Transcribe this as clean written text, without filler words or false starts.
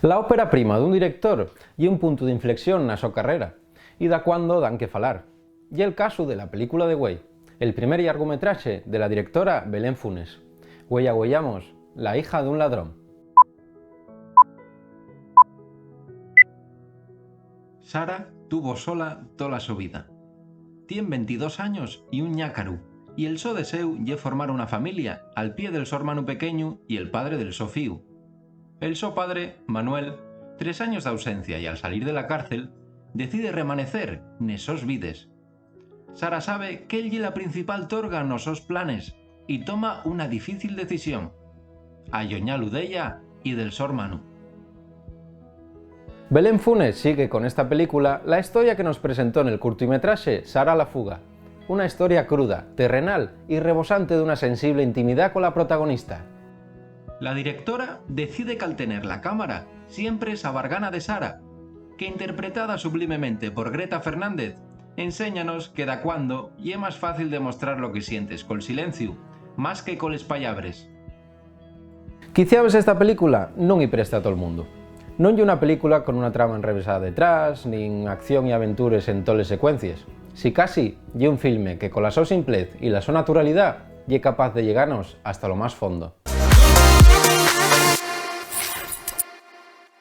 La ópera prima dun director é un punto de inflexión na súa carreira, e da cuando dan que falar. E el caso de la película de Güey, el primer largometraxe de la directora Belén Funes. Güey agüeyamos, la hija de un ladrón. Sara tuvo sola toda su vida. Tien 22 años y un ñácaru, y el so deseu ye formar una familia al pie del so hermano pequeño y el padre del so fíu. El so padre, Manuel, 3 años de ausencia y al salir de la cárcel, decide remanecer nesos vides. Sara sabe que él ye la principal torga nos sos planes y toma una difícil decisión: alloñalu d'ella y del so hermano. Belén Funes sigue con esta película la historia que nos presentó en el cortometraje Sara la fuga. Una historia cruda, terrenal y rebosante de una sensible intimidad con la protagonista. La directora decide que al tener la cámara siempre es a Bargana de Sara, que interpretada sublimemente por Greta Fernández, enséñanos que da cuando y es más fácil demostrar lo que sientes col silencio, más que coles pallabres. Quiciabes esta película non lle presta a todo el mundo. Non lle unha película con unha trama enrevesada detrás, nin acción e aventures en toles secuencias. Si casi, lle un filme que con la súa simplez y la súa naturalidad lle capaz de llegarnos hasta lo más fondo.